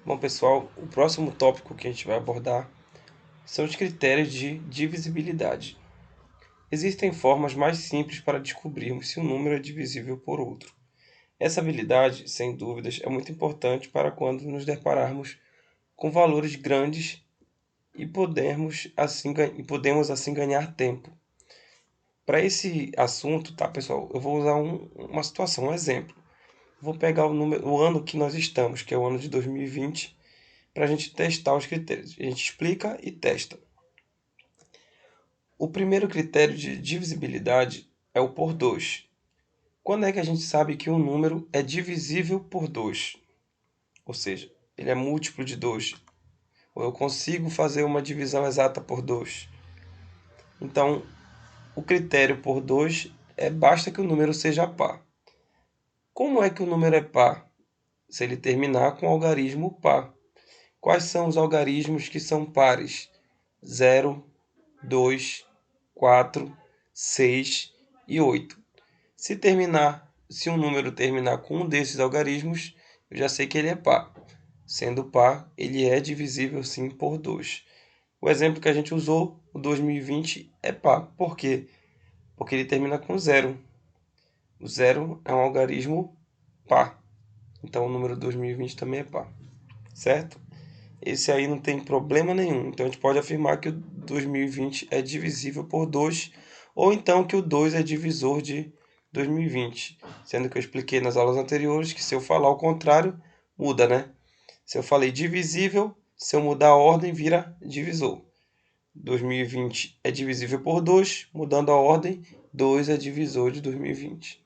Bom, pessoal, o próximo tópico que a gente vai abordar são os critérios de divisibilidade. Existem formas mais simples para descobrirmos se um número é divisível por outro. Essa habilidade, sem dúvidas, é muito importante para quando nos depararmos com valores grandes e podemos assim ganhar tempo. Para esse assunto, tá, pessoal, eu vou usar uma situação, um exemplo. Vou pegar o ano que nós estamos, que é o ano de 2020, para a gente testar os critérios. A gente explica e testa. O primeiro critério de divisibilidade é o por 2. Quando é que a gente sabe que um número é divisível por 2? Ou seja, ele é múltiplo de 2. Ou eu consigo fazer uma divisão exata por 2. Então, o critério por 2 basta que o número seja par. Como é que o número é par? Se ele terminar com o algarismo par. Quais são os algarismos que são pares? 0, 2, 4, 6 e 8. Se um número terminar com um desses algarismos, eu já sei que ele é par. Sendo par, ele é divisível sim por 2. O exemplo que a gente usou, o 2020, é par. Por quê? Porque ele termina com 0. O 0 é um algarismo par. Então o número 2020 também é par. Certo? Esse aí não tem problema nenhum. Então a gente pode afirmar que o 2020 é divisível por 2, ou então que o 2 é divisor de 2020. Sendo que eu expliquei nas aulas anteriores que se eu falar o contrário, muda, né? Se eu falei divisível, se eu mudar a ordem, vira divisor. 2020 é divisível por 2, mudando a ordem, 2 é divisor de 2020.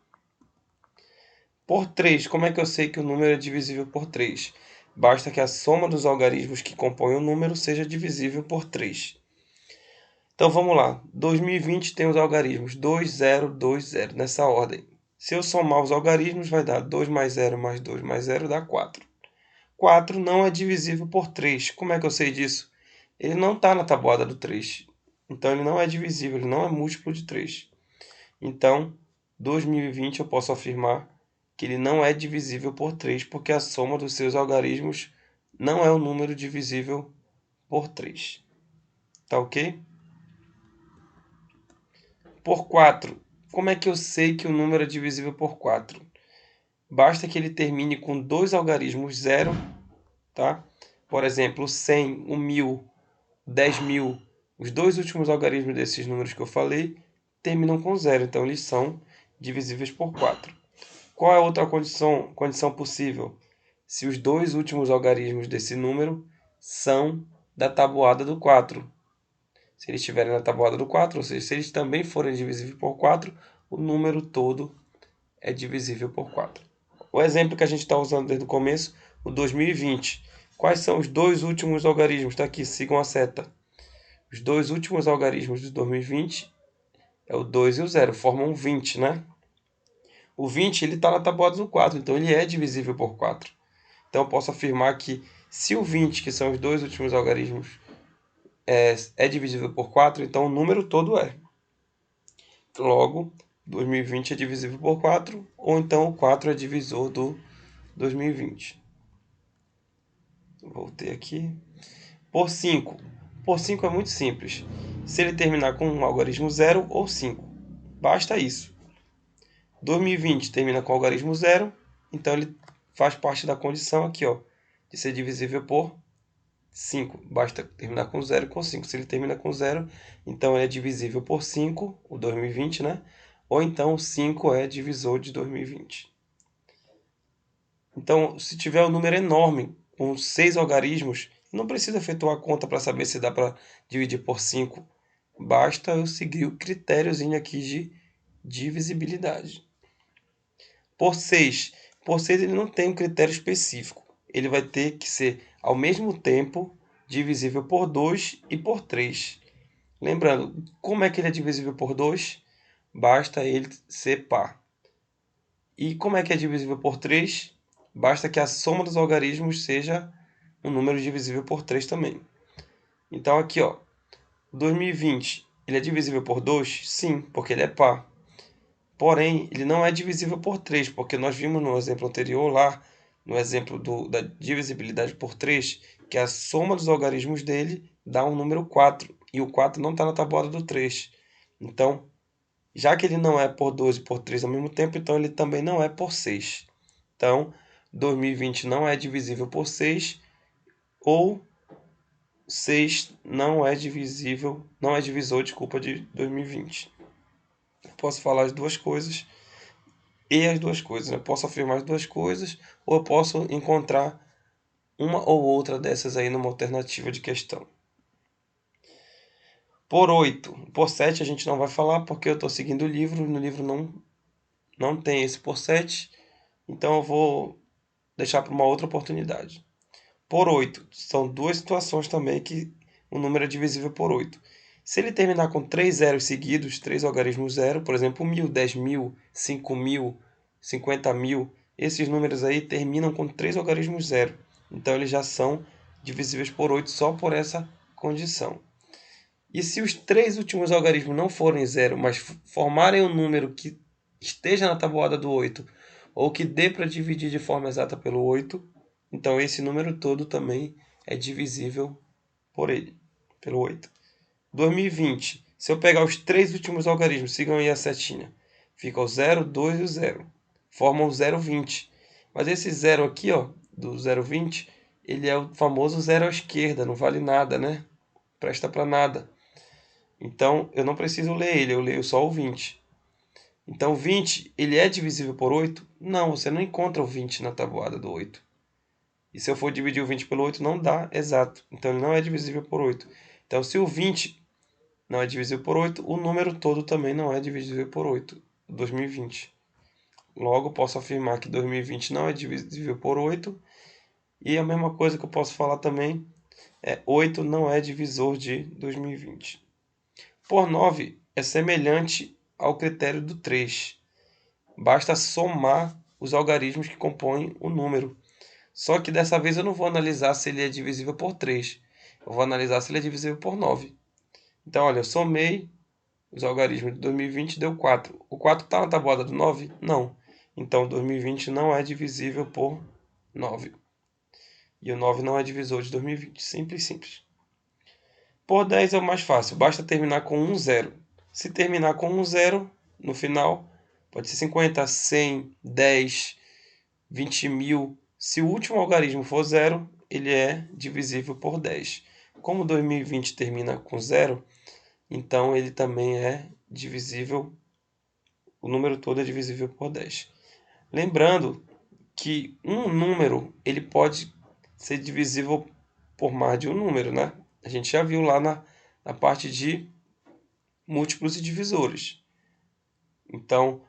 Por 3, como é que eu sei que o número é divisível por 3? Basta que a soma dos algarismos que compõem o número seja divisível por 3. Então vamos lá. 2020 tem os algarismos 2, 0, 2, 0, nessa ordem. Se eu somar os algarismos, vai dar 2 mais 0 mais 2 mais 0 dá 4. 4 não é divisível por 3. Como é que eu sei disso? Ele não está na tabuada do 3. Então ele não é divisível, ele não é múltiplo de 3. Então, 2020 eu posso afirmar que ele não é divisível por 3, porque a soma dos seus algarismos não é um número divisível por 3. Tá ok? Por 4. Como é que eu sei que o número é divisível por 4? Basta que ele termine com dois algarismos 0, tá? Por exemplo, o 100, o 1000, o 10.000. Os dois últimos algarismos desses números que eu falei terminam com 0, então eles são divisíveis por 4. Qual é a outra condição possível? Se os dois últimos algarismos desse número são da tabuada do 4. Se eles estiverem na tabuada do 4, ou seja, se eles também forem divisíveis por 4, o número todo é divisível por 4. O exemplo que a gente está usando desde o começo, o 2020. Quais são os dois últimos algarismos? Está aqui, sigam a seta. Os dois últimos algarismos de 2020 é o 2 e o 0, formam 20, né? O 20 está na tabuada do 4, então ele é divisível por 4. Então eu posso afirmar que se o 20, que são os dois últimos algarismos, é divisível por 4, então o número todo é. Logo, 2020 é divisível por 4, ou então o 4 é divisor do 2020. Voltei aqui. Por 5. Por 5 é muito simples. Se ele terminar com um algarismo 0 ou 5. Basta isso. 2020 termina com algarismo 0, então ele faz parte da condição aqui, ó, de ser divisível por 5. Basta terminar com 0 e com 5. Se ele termina com 0, então ele é divisível por 5, o 2020, né? Ou então o 5 é divisor de 2020. Então, se tiver um número enorme, com 6 algarismos, não precisa efetuar a conta para saber se dá para dividir por 5. Basta eu seguir o critériozinho aqui de divisibilidade. Por 6. Por 6 ele não tem um critério específico. Ele vai ter que ser, ao mesmo tempo, divisível por 2 e por 3. Lembrando, como é que ele é divisível por 2? Basta ele ser par. E como é que é divisível por 3? Basta que a soma dos algarismos seja um número divisível por 3 também. Então aqui, ó, 2020, ele é divisível por 2? Sim, porque ele é par. Porém, ele não é divisível por 3, porque nós vimos no exemplo anterior lá no exemplo da divisibilidade por 3, que a soma dos algarismos dele dá um número 4, e o 4 não está na tabuada do 3. Então, já que ele não é por 2 e por 3 ao mesmo tempo, então ele também não é por 6. Então, 2020 não é divisível por 6, ou 6 não é divisível, não é divisor, desculpa, de 2020. Eu posso falar as duas coisas e as duas coisas, né? Eu posso afirmar as duas coisas, ou eu posso encontrar uma ou outra dessas aí numa alternativa de questão. Por 8, por 7 a gente não vai falar porque eu estou seguindo o livro, e no livro não tem esse por 7, então eu vou deixar para uma outra oportunidade. Por 8, são duas situações também que o número é divisível por 8. Se ele terminar com 3 zeros seguidos, 3 algarismos zero, por exemplo, 1.000, 10.000, 5.000, 50.000, esses números aí terminam com 3 algarismos zero. Então eles já são divisíveis por 8 só por essa condição. E se os 3 últimos algarismos não forem zero, mas formarem um número que esteja na tabuada do 8, ou que dê para dividir de forma exata pelo 8, então esse número todo também é divisível por ele, pelo 8. 2020, se eu pegar os 3 últimos algarismos, sigam aí a setinha, fica o 0, 2 e o 0. Formam o 0,20. Mas esse 0 aqui, ó, do 0,20, ele é o famoso 0 à esquerda, não vale nada, né? Presta para nada. Então, eu não preciso ler ele, eu leio só o 20. Então, 20, ele é divisível por 8? Não, você não encontra o 20 na tabuada do 8. E se eu for dividir o 20 pelo 8, não dá exato. Então, ele não é divisível por 8. Então, se o 20 não é divisível por 8, o número todo também não é divisível por 8, 2020. Logo, posso afirmar que 2020 não é divisível por 8. E a mesma coisa que eu posso falar também é 8 não é divisor de 2020. Por 9 é semelhante ao critério do 3. Basta somar os algarismos que compõem o número. Só que dessa vez eu não vou analisar se ele é divisível por 3. Eu vou analisar se ele é divisível por 9. Então, olha, eu somei os algarismos de 2020, deu 4. O 4 está na tabuada do 9? Não. Então, 2020 não é divisível por 9. E o 9 não é divisor de 2020. Simples, simples. Por 10 é o mais fácil. Basta terminar com um zero. Se terminar com um zero no final, pode ser 50, 100, 10, 20.000. Se o último algarismo for zero, ele é divisível por 10. Como 2020 termina com zero, então ele também é divisível, o número todo é divisível por 10. Lembrando que um número ele pode ser divisível por mais de um número, né? A gente já viu lá na parte de múltiplos e divisores. Então,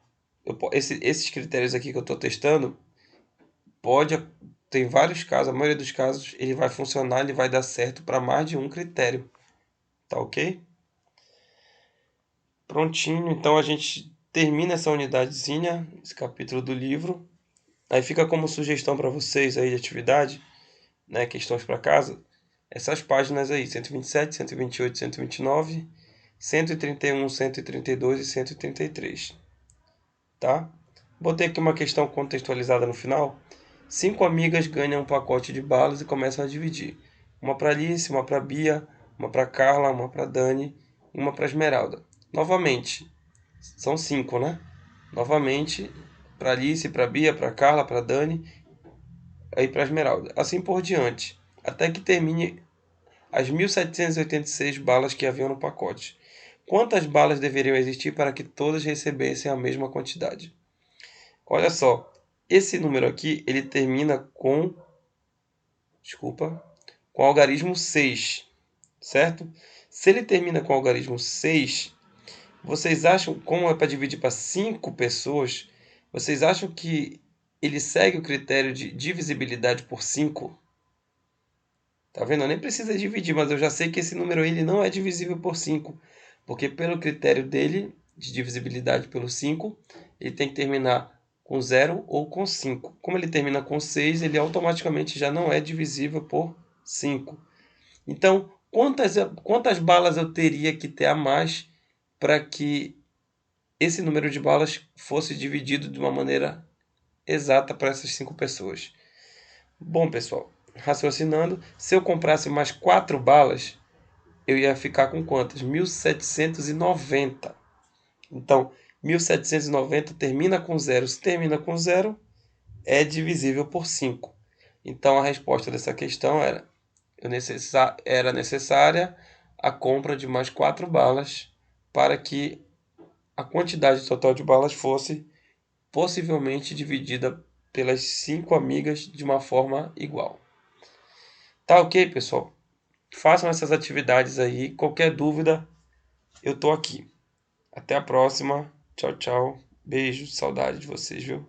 esses critérios aqui que eu estou testando, tem vários casos, a maioria dos casos ele vai funcionar, ele vai dar certo para mais de um critério. Tá ok? Prontinho, então a gente termina essa unidadezinha, esse capítulo do livro. Aí fica como sugestão para vocês aí de atividade, né, questões para casa, essas páginas aí, 127, 128, 129, 131, 132 e 133, tá? Botei aqui uma questão contextualizada no final. 5 amigas ganham um pacote de balas e começam a dividir. Uma para Alice, uma para Bia, uma para Carla, uma para Dani e uma para Esmeralda. Novamente, são 5, né? Novamente, para Alice, para Bia, para Carla, para Dani e para Esmeralda. Assim por diante, até que termine as 1.786 balas que haviam no pacote. Quantas balas deveriam existir para que todas recebessem a mesma quantidade? Olha só, esse número aqui, ele termina com, desculpa, com o algarismo 6, certo? Se ele termina com o algarismo 6, vocês acham, como é para dividir para 5 pessoas, vocês acham que ele segue o critério de divisibilidade por 5? Tá vendo? Eu nem precisa dividir, mas eu já sei que esse número aí, ele não é divisível por 5, porque pelo critério dele, de divisibilidade pelo 5, ele tem que terminar com 0 ou com 5. Como ele termina com 6, ele automaticamente já não é divisível por 5. Então, quantas balas eu teria que ter a mais para que esse número de balas fosse dividido de uma maneira exata para essas 5 pessoas? Bom, pessoal, raciocinando, se eu comprasse mais 4 balas, eu ia ficar com quantas? 1790. Então, 1790 termina com zero. Se termina com zero, é divisível por 5. Então, a resposta dessa questão era necessária a compra de mais 4 balas para que a quantidade total de balas fosse possivelmente dividida pelas 5 amigas de uma forma igual. Tá ok, pessoal? Façam essas atividades aí. Qualquer dúvida, eu tô aqui. Até a próxima. Tchau, tchau. Beijo, saudade de vocês, viu?